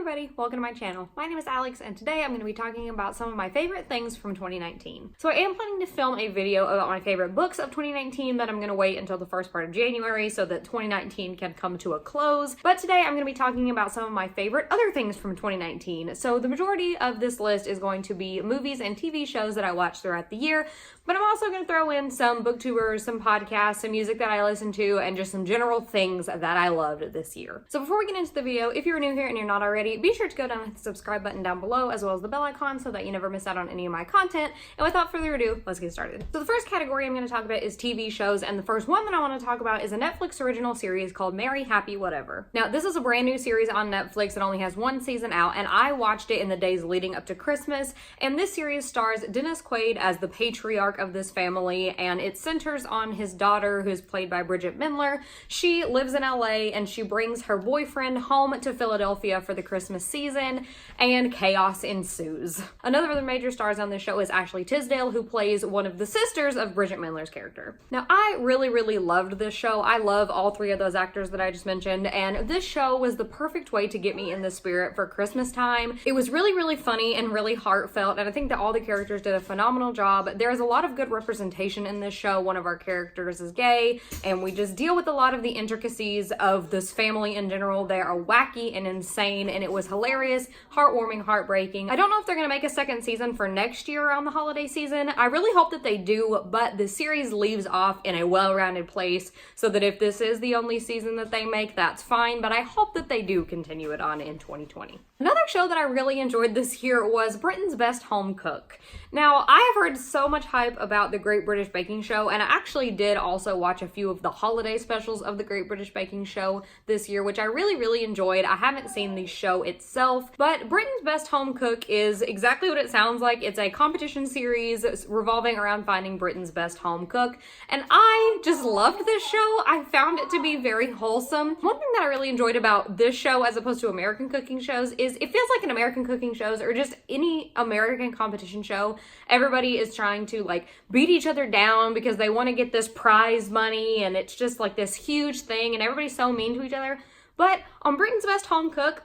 everybody, welcome to my channel. My name is Alex and today I'm going to be talking about some of my favorite things from 2019. So I am planning to film a video about my favorite books of 2019, but I'm going to wait until the first part of January so that 2019 can come to a close. But today I'm going to be talking about some of my favorite other things from 2019. So the majority of this list is going to be movies and TV shows that I watched throughout the year, but I'm also going to throw in some booktubers, some podcasts, some music that I listen to, and just some general things that I loved this year. So before we get into the video, if you're new here and you're not already, be sure to go down and hit the subscribe button down below as well as the bell icon so that you never miss out on any of my content. And without further ado, let's get started. So the first category I'm going to talk about is TV shows, and the first one that I want to talk about is a Netflix original series called Merry Happy Whatever. Now this is a brand new series on Netflix. It only has one season out and I watched it in the days leading up to Christmas, and this series stars Dennis Quaid as the patriarch of this family, and it centers on his daughter, who's played by Bridget Mendler. She lives in LA and she brings her boyfriend home to Philadelphia for the Christmas season, and chaos ensues. Another of the major stars on this show is Ashley Tisdale, who plays one of the sisters of Bridget Mendler's character. Now I really loved this show. I love all three of those actors that I just mentioned, and this show was the perfect way to get me in the spirit for Christmas time. It was really funny and really heartfelt, and I think that all the characters did a phenomenal job. There's a lot of good representation in this show. One of our characters is gay, and we just deal with a lot of the intricacies of this family in general. They are wacky and insane, and it was hilarious, heartwarming, heartbreaking. I don't know if they're gonna make a second season for next year around the holiday season. I really hope that they do, but the series leaves off in a well-rounded place so that if this is the only season that they make, that's fine, but I hope that they do continue it on in 2020. Another show that I really enjoyed this year was Britain's Best Home Cook. Now, I have heard so much hype about the Great British Baking Show, and I actually did also watch a few of the holiday specials of the Great British Baking Show this year, which I really enjoyed. I haven't seen the show itself, but Britain's Best Home Cook is exactly what it sounds like. It's a competition series revolving around finding Britain's best home cook, and I just loved this show. I found it to be very wholesome. One thing that I really enjoyed about this show as opposed to American cooking shows is it feels like in American cooking shows or just any American competition show, everybody is trying to like beat each other down because they want to get this prize money, and it's just like this huge thing and everybody's so mean to each other. But on Britain's Best Home Cook,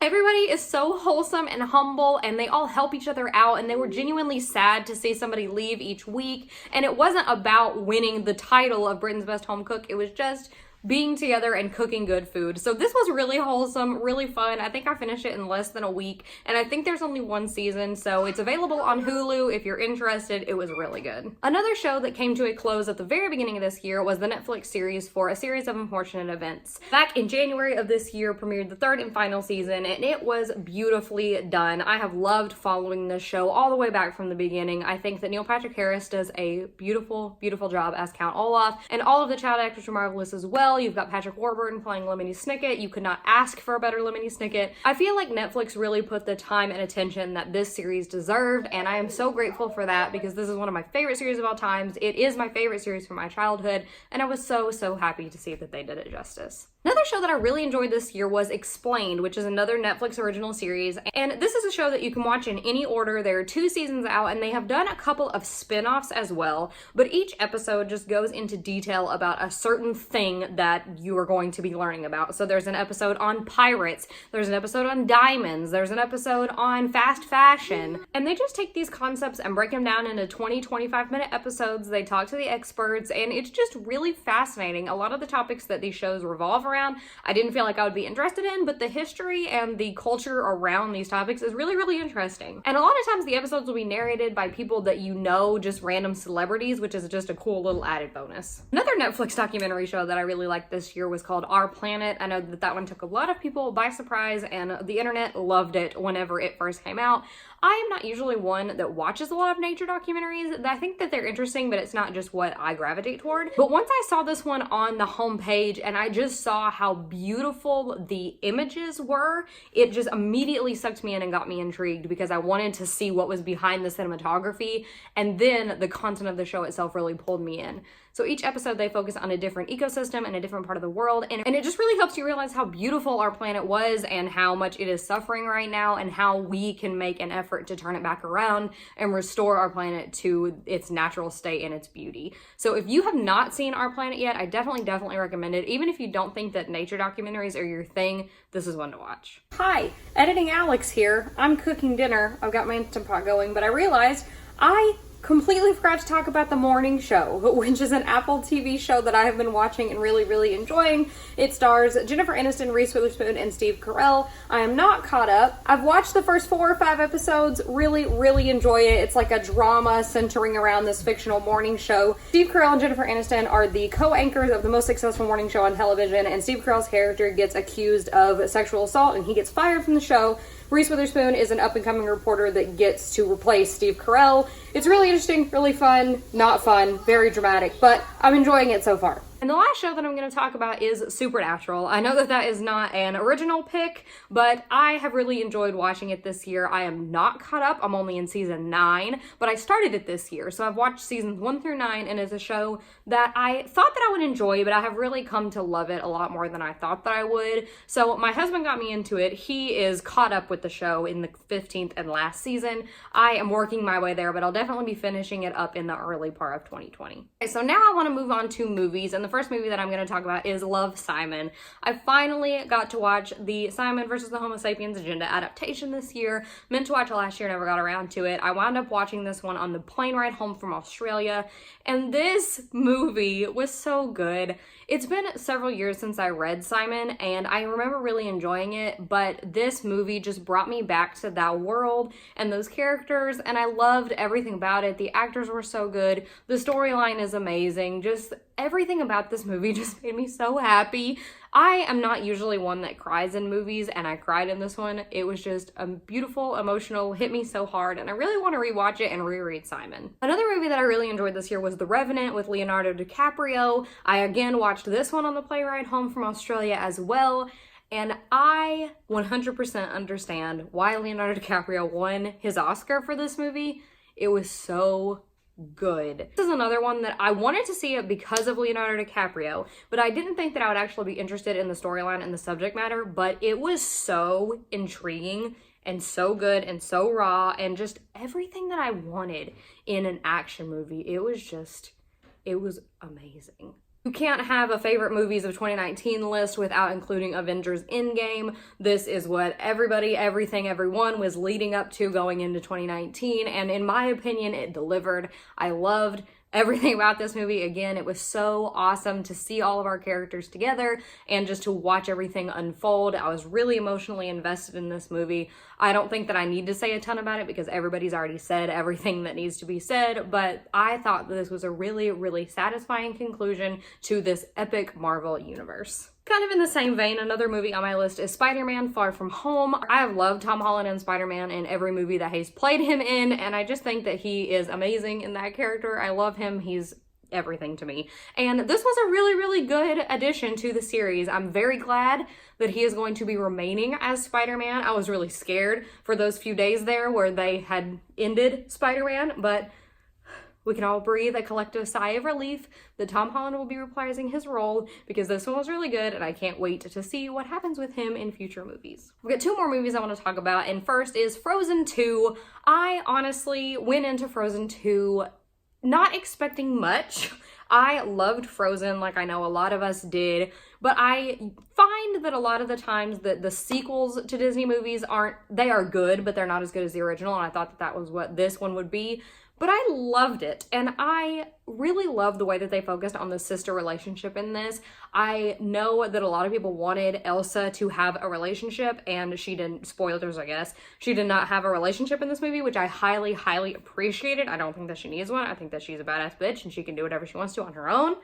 everybody is so wholesome and humble, and they all help each other out, and they were genuinely sad to see somebody leave each week. And it wasn't about winning the title of Britain's Best Home Cook, it was just being together and cooking good food. So this was really wholesome, really fun. I think I finished it in less than a week, and I think there's only one season, so it's available on Hulu if you're interested. It was really good. Another show that came to a close at the very beginning of this year was the Netflix series For a Series of Unfortunate Events. Back in January of this year premiered the third and final season, and it was beautifully done. I have loved following this show all the way back from the beginning. I think that Neil Patrick Harris does a beautiful job as Count Olaf, and all of the child actors are marvelous as well. You've got Patrick Warburton playing Lemony Snicket. You could not ask for a better Lemony Snicket. I feel like Netflix really put the time and attention that this series deserved, and I am so grateful for that because this is one of my favorite series of all times. It is my favorite series from my childhood, and I was so happy to see that they did it justice. Another show that I really enjoyed this year was Explained, which is another Netflix original series, and this is a show that you can watch in any order. There are 2 seasons out, and they have done a couple of spin-offs as well, but each episode just goes into detail about a certain thing that you are going to be learning about. So there's an episode on pirates, there's an episode on diamonds, there's an episode on fast fashion, and they just take these concepts and break them down into 20-25 minute episodes. They talk to the experts, and it's just really fascinating. A lot of the topics that these shows revolve around I didn't feel like I would be interested in, but the history and the culture around these topics is really interesting. And a lot of times the episodes will be narrated by people that you know, just random celebrities, which is just a cool little added bonus. Another Netflix documentary show that I really liked this year was called Our Planet. I know that one took a lot of people by surprise, and the internet loved it whenever it first came out. I am not usually one that watches a lot of nature documentaries. I think that they're interesting, but it's not just what I gravitate toward. But once I saw this one on the homepage and I just saw how beautiful the images were, it just immediately sucked me in and got me intrigued because I wanted to see what was behind the cinematography, and then the content of the show itself really pulled me in. So each episode they focus on a different ecosystem and a different part of the world, and it just really helps you realize how beautiful our planet was and how much it is suffering right now and how we can make an effort to turn it back around and restore our planet to its natural state and its beauty. So if you have not seen Our Planet yet, I definitely recommend it. Even if you don't think that nature documentaries are your thing, this is one to watch. Hi, Editing Alex here. I'm cooking dinner. I've got my Instant Pot going, but I realized I completely forgot to talk about The Morning Show, which is an Apple TV show that I have been watching and really enjoying. It stars Jennifer Aniston, Reese Witherspoon, and Steve Carell. I am not caught up. I've watched the first 4 or 5 episodes, really enjoy it. It's like a drama centering around this fictional morning show. Steve Carell and Jennifer Aniston are the co-anchors of the most successful morning show on television, and Steve Carell's character gets accused of sexual assault and he gets fired from the show. Reese Witherspoon is an up-and-coming reporter that gets to replace Steve Carell. It's really interesting, really fun, not fun, very dramatic, but I'm enjoying it so far. And the last show that I'm going to talk about is Supernatural. I know that that is not an original pick, but I have really enjoyed watching it this year. I am not caught up. I'm only in season 9, but I started it this year. So I've watched seasons 1 through 9, and it's a show that I thought that I would enjoy, but I have really come to love it a lot more than I thought that I would. So my husband got me into it. He is caught up with the show in the 15th and last season. I am working my way there, but I'll definitely be finishing it up in the early part of 2020. Okay, so now I want to move on to movies, and the first movie that I'm going to talk about is Love, Simon. I finally got to watch the Simon versus the Homo sapiens agenda adaptation this year. Meant to watch it last year, never got around to it. I wound up watching this one on the plane ride home from Australia, and this movie was so good. It's been several years since I read Simon, and I remember really enjoying it, but this movie just brought me back to that world and those characters, and I loved everything about it. The actors were so good. The storyline is amazing. Just everything about this movie just made me so happy. I am not usually one that cries in movies, and I cried in this one. It was just a beautiful, emotional, hit me so hard, and I really want to rewatch it and reread Simon. Another movie that I really enjoyed this year was The Revenant with Leonardo DiCaprio. I again watched this one on the plane ride home from Australia as well, and I 100% understand why Leonardo DiCaprio won his Oscar for this movie. It was so good. This is another one that I wanted to see it because of Leonardo DiCaprio, but I didn't think that I would actually be interested in the storyline and the subject matter, but it was so intriguing and so good and so raw and just everything that I wanted in an action movie. It was amazing. You can't have a favorite movies of 2019 list without including Avengers Endgame. This is what everybody, everything, everyone was leading up to going into 2019, and in my opinion, it delivered. I loved everything about this movie. Again, it was so awesome to see all of our characters together and just to watch everything unfold. I was really emotionally invested in this movie. I don't think that I need to say a ton about it because everybody's already said everything that needs to be said, but I thought that this was a really satisfying conclusion to this epic Marvel universe. Kind of in the same vein, another movie on my list is Spider-Man Far From Home. I have loved Tom Holland and Spider-Man in every movie that he's played him in, and I just think that he is amazing in that character. I love him. He's everything to me. And this was a really good addition to the series. I'm very glad that he is going to be remaining as Spider-Man. I was really scared for those few days there where they had ended Spider-Man, but we can all breathe a collective sigh of relief that Tom Holland will be reprising his role because this one was really good and I can't wait to see what happens with him in future movies. We've got 2 more movies I want to talk about, and first is Frozen 2. I honestly went into Frozen 2 not expecting much. I loved Frozen like I know a lot of us did, but I find that a lot of the times that the sequels to Disney movies are good, but they're not as good as the original, and I thought that that was what this one would be. But I loved it, and I really loved the way that they focused on the sister relationship in this. I know that a lot of people wanted Elsa to have a relationship, and she didn't. Spoilers, I guess. She did not have a relationship in this movie, which I highly appreciated. I don't think that she needs one. I think that she's a badass bitch, and she can do whatever she wants to on her own.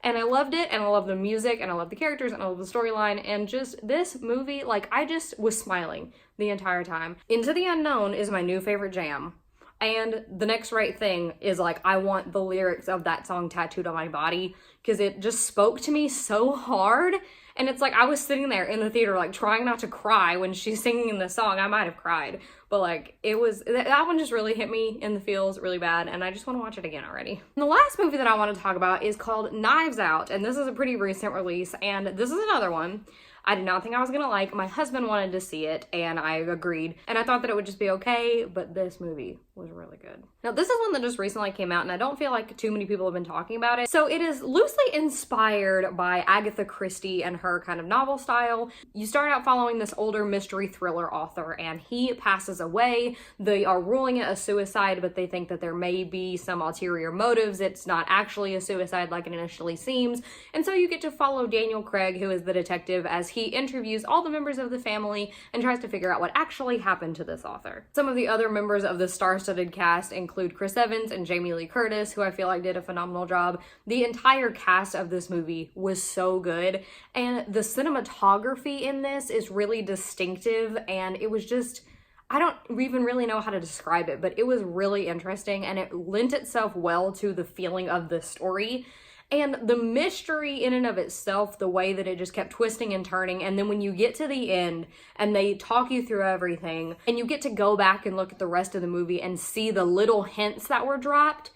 And I loved it, and I love the music, and I love the characters, and I love the storyline, and just this movie, like, I just was smiling the entire time. Into the Unknown is my new favorite jam. And The Next Right Thing is like, I want the lyrics of that song tattooed on my body because it just spoke to me so hard. And it's like, I was sitting there in the theater, like, trying not to cry when she's singing the song. I might have cried, but like, that one just really hit me in the feels really bad, and I just want to watch it again already. And the last movie that I want to talk about is called Knives Out, and this is a pretty recent release, and this is another one I did not think I was gonna like. My husband wanted to see it, and I agreed, and I thought that it would just be okay, but this movie was really good. Now, this is one that just recently came out, and I don't feel like too many people have been talking about it. So it is loosely inspired by Agatha Christie and her kind of novel style. You start out following this older mystery thriller author, and he passes away. They are ruling it a suicide, but they think that there may be some ulterior motives. It's not actually a suicide like it initially seems. And so you get to follow Daniel Craig, who is the detective, as he interviews all the members of the family and tries to figure out what actually happened to this author. Some of the other members of the star-studded cast include Chris Evans and Jamie Lee Curtis, who I feel like did a phenomenal job. The entire cast of this movie was so good, and the cinematography in this is really distinctive, and it was just, I don't even really know how to describe it, but it was really interesting, and it lent itself well to the feeling of the story. And the mystery in and of itself, the way that it just kept twisting and turning, and then when you get to the end and they talk you through everything, and you get to go back and look at the rest of the movie and see the little hints that were dropped,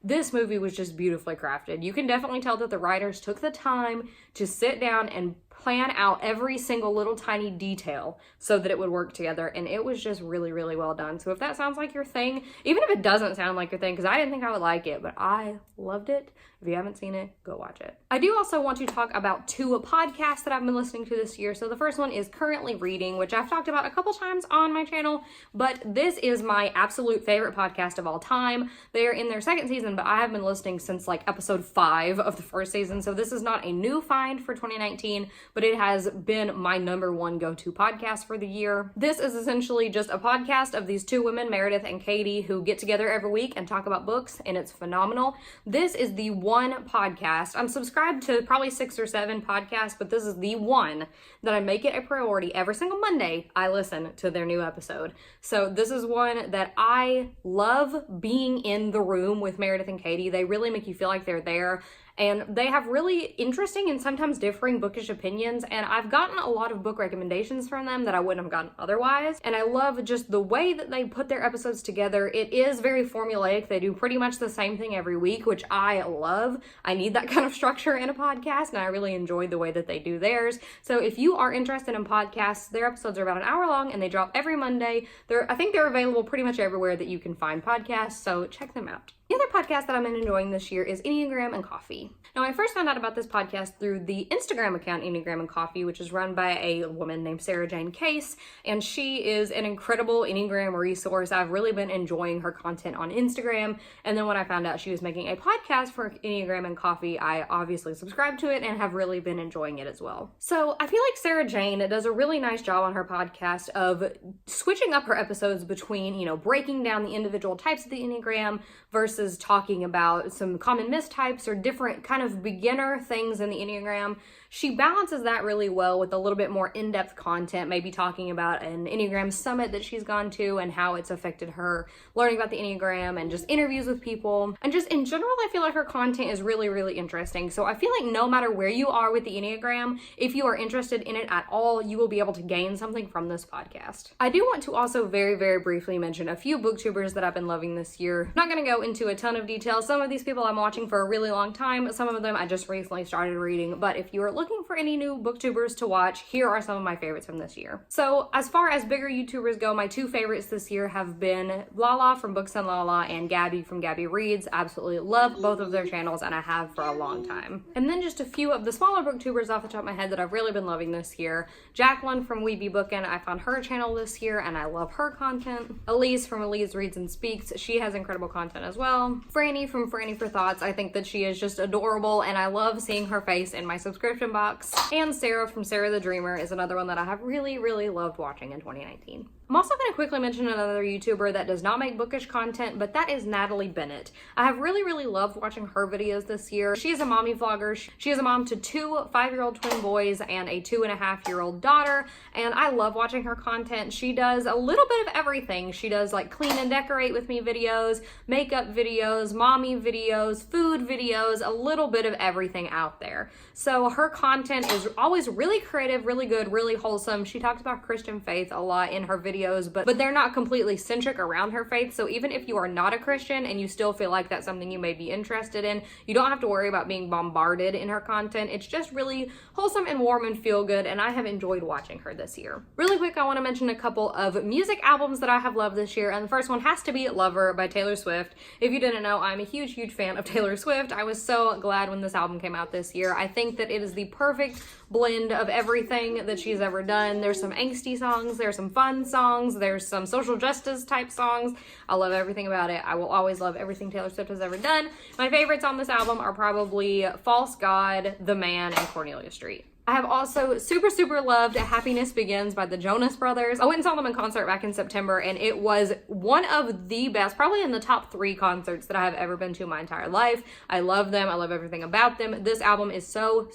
this movie was just beautifully crafted. You can definitely tell that the writers took the time to sit down and plan out every single little tiny detail so that it would work together, and it was just really, really well done. So if that sounds like your thing, even if it doesn't sound like your thing, because I didn't think I would like it, but I loved it. If you haven't seen it, go watch it. I do also want to talk about two podcasts that I've been listening to this year. So the first one is Currently Reading, which I've talked about a couple times on my channel, but this is my absolute favorite podcast of all time. They are in their second season, but I have been listening since like episode 5 of the first season. So this is not a new find for 2019, but it has been my #1 go-to podcast for the year. This is essentially just a podcast of these two women, Meredith and Katie, who get together every week and talk about books, and it's phenomenal. This is the one podcast. I'm subscribed to probably 6 or 7 podcasts, but this is the one that I make it a priority. Every single Monday, I listen to their new episode. So this is one that I love being in the room with Meredith and Katie. They really make you feel like they're there. And they have really interesting and sometimes differing bookish opinions, and I've gotten a lot of book recommendations from them that I wouldn't have gotten otherwise. And I love just the way that they put their episodes together. It is very formulaic. They do pretty much the same thing every week, which I love. I need that kind of structure in a podcast, and I really enjoyed the way that they do theirs. So if you are interested in podcasts, their episodes are about an hour long, and they drop every Monday. I think they're available pretty much everywhere that you can find podcasts, so check them out. The other podcast that I've been enjoying this year is Enneagram and Coffee. Now, I first found out about this podcast through the Instagram account Enneagram and Coffee, which is run by a woman named Sarah Jane Case, and she is an incredible Enneagram resource. I've really been enjoying her content on Instagram, and then when I found out she was making a podcast for Enneagram and Coffee, I obviously subscribed to it and have really been enjoying it as well. So I feel like Sarah Jane does a really nice job on her podcast of switching up her episodes between, breaking down the individual types of the Enneagram versus talking about some common mistypes or different kind of beginner things in the Enneagram. She balances that really well with a little bit more in-depth content, maybe talking about an Enneagram summit that she's gone to and how it's affected her, learning about the Enneagram and just interviews with people. And just in general, I feel like her content is really, really interesting. So I feel like no matter where you are with the Enneagram, if you are interested in it at all, you will be able to gain something from this podcast. I do want to also very, very briefly mention a few booktubers that I've been loving this year. I'm not going to go into a ton of detail. Some of these people I'm watching for a really long time. Some of them I just recently started reading. But if you are looking for any new booktubers to watch, here are some of my favorites from this year. So as far as bigger YouTubers go, my two favorites this year have been Lala from Books and Lala and Gabby from Gabby Reads. Absolutely love both of their channels, and I have for a long time. And then just a few of the smaller booktubers off the top of my head that I've really been loving this year. Jacqueline from Weeby Bookin', I found her channel this year and I love her content. Elise from Elise Reads and Speaks, she has incredible content as well. Franny from Franny for Thoughts, I think that she is just adorable and I love seeing her face in my subscription box. And Sarah from Sarah the Dreamer is another one that I have really, really loved watching in 2019. I'm also going to quickly mention another YouTuber that does not make bookish content, but that is Natalie Bennett. I have really, really loved watching her videos this year. She is a mommy vlogger. She is a mom to 2 5-year-old twin boys and a 2.5-year-old daughter, and I love watching her content. She does a little bit of everything. She does like clean and decorate with me videos, makeup videos, mommy videos, food videos, a little bit of everything out there. So her content is always really creative, really good, really wholesome. She talks about Christian faith a lot in her videos, but they're not completely centric around her faith. So even if you are not a Christian and you still feel like that's something you may be interested in, you don't have to worry about being bombarded in her content. It's just really wholesome and warm and feel good, and I have enjoyed watching her this year. Really quick, I want to mention a couple of music albums that I have loved this year, and the first one has to be Lover by Taylor Swift. If you didn't know, I'm a huge fan of Taylor Swift. I was so glad when this album came out this year. I think that it is the perfect blend of everything that she's ever done. There's some angsty songs, there's some fun songs, there's some social justice type songs. I love everything about it. I will always love everything Taylor Swift has ever done. My favorites on this album are probably False God, The Man, and Cornelia Street. I have also super loved Happiness Begins by the Jonas Brothers. I went and saw them in concert back in September, and it was one of the best, probably in the top 3 concerts that I have ever been to in my entire life. I love them. I love everything about them. This album is so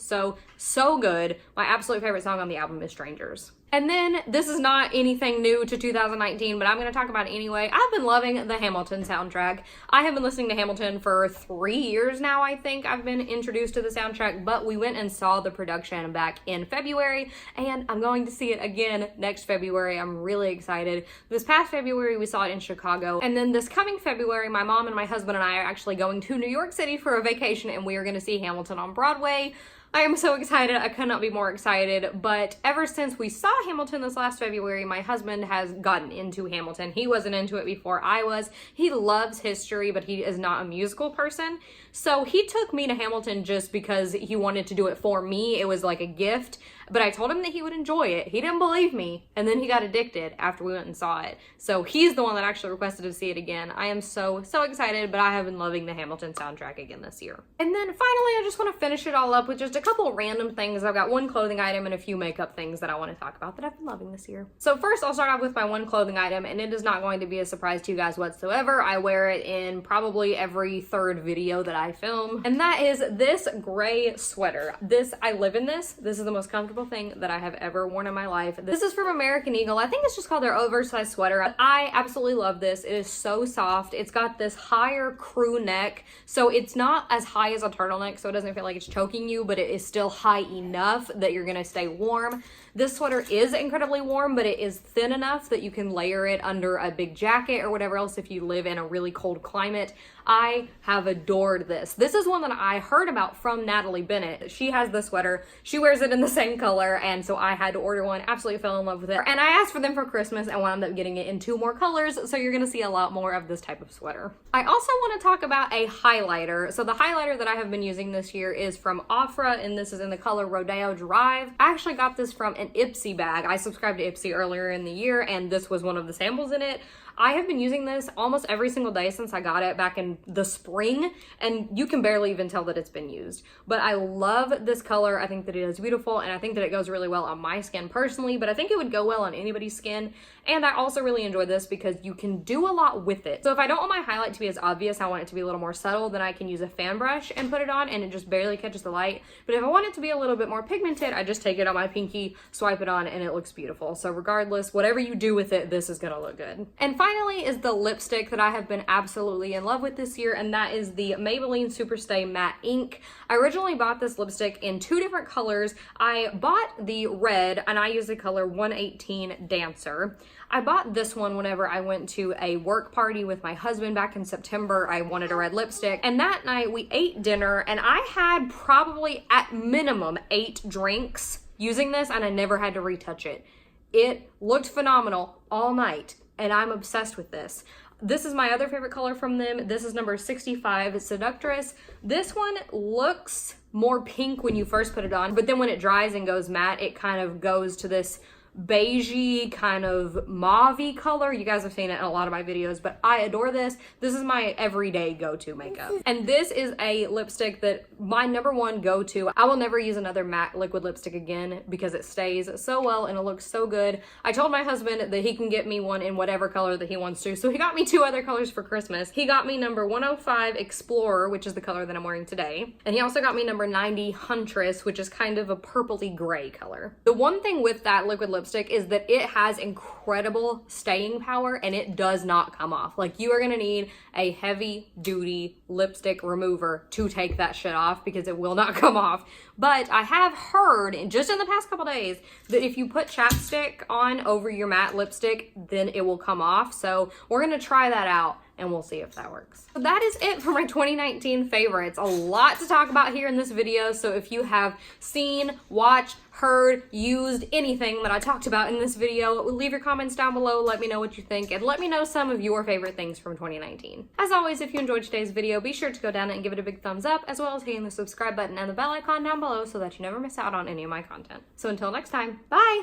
good. My absolute favorite song on the album is Strangers. And then, this is not anything new to 2019, but I'm going to talk about it anyway. I've been loving the Hamilton soundtrack. I have been listening to Hamilton for 3 years now, I think. I've been introduced to the soundtrack, but we went and saw the production back in February, and I'm going to see it again next February. I'm really excited. This past February, we saw it in Chicago, and then this coming February, my mom and my husband and I are actually going to New York City for a vacation, and we are going to see Hamilton on Broadway. I am so excited. I could not be more excited. But ever since we saw Hamilton this last February, my husband has gotten into Hamilton. He wasn't into it before I was. He loves history, but he is not a musical person. So he took me to Hamilton just because he wanted to do it for me. It was like a gift. But I told him that he would enjoy it. He didn't believe me. And then he got addicted after we went and saw it. So he's the one that actually requested to see it again. I am so excited, but I have been loving the Hamilton soundtrack again this year. And then finally, I just want to finish it all up with just a couple random things. I've got one clothing item and a few makeup things that I want to talk about that I've been loving this year. So first, I'll start off with my one clothing item, and it is not going to be a surprise to you guys whatsoever. I wear it in probably every 3rd video that I film, and that is this gray sweater. I live in this. This is the most comfortable thing that I have ever worn in my life. This is from American Eagle. I think it's just called their oversized sweater. I absolutely love this. It is so soft. It's got this higher crew neck, so it's not as high as a turtleneck, so it doesn't feel like it's choking you, but it is still high enough that you're gonna stay warm. This sweater is incredibly warm, but it is thin enough that you can layer it under a big jacket or whatever else if you live in a really cold climate. I have adored this. This is one that I heard about from Natalie Bennett. She has the sweater. She wears it in the same color, and so I had to order one. Absolutely fell in love with it. And I asked for them for Christmas and wound up getting it in 2 more colors, so you're gonna see a lot more of this type of sweater. I also want to talk about a highlighter. So the highlighter that I have been using this year is from Ofra, and this is in the color Rodeo Drive. I actually got this from an Ipsy bag. I subscribed to Ipsy earlier in the year, and this was one of the samples in it. I have been using this almost every single day since I got it back in the spring, and you can barely even tell that it's been used. But I love this color. I think that it is beautiful, and I think that it goes really well on my skin personally, but I think it would go well on anybody's skin. And I also really enjoy this because you can do a lot with it. So if I don't want my highlight to be as obvious, I want it to be a little more subtle, then I can use a fan brush and put it on, and it just barely catches the light. But if I want it to be a little bit more pigmented, I just take it on my pinky, swipe it on, and it looks beautiful. So regardless, whatever you do with it, this is gonna look good. And finally is the lipstick that I have been absolutely in love with this year, and that is the Maybelline Superstay Matte Ink. I originally bought this lipstick in 2 different colors. I bought the red, and I use the color 118 Dancer. I bought this one whenever I went to a work party with my husband back in September. I wanted a red lipstick, and that night we ate dinner, and I had probably at minimum 8 drinks using this, and I never had to retouch it. It looked phenomenal all night, and I'm obsessed with this. This is my other favorite color from them. This is number 65, Seductress. This one looks more pink when you first put it on, but then when it dries and goes matte, it kind of goes to this beigey kind of mauve-y color. You guys have seen it in a lot of my videos, but I adore this. This is my everyday go-to makeup. And this is a lipstick that my #1 go-to. I will never use another matte liquid lipstick again because it stays so well and it looks so good. I told my husband that he can get me one in whatever color that he wants to, so he got me 2 other colors for Christmas. He got me number 105 Explorer, which is the color that I'm wearing today, and he also got me number 90 Huntress, which is kind of a purpley gray color. The one thing with that liquid lipstick is that it has incredible incredible staying power and it does not come off. Like, you are gonna need a heavy duty lipstick remover to take that shit off because it will not come off. But I have heard just in the past couple days that if you put chapstick on over your matte lipstick, then it will come off. So we're gonna try that out and we'll see if that works. So that is it for my 2019 favorites. A lot to talk about here in this video, so if you have seen, watched, heard, used anything that I talked about in this video, leave your comments down below, let me know what you think, and let me know some of your favorite things from 2019. As always, if you enjoyed today's video, be sure to go down and give it a big thumbs up, as well as hitting the subscribe button and the bell icon down below so that you never miss out on any of my content. So until next time, bye!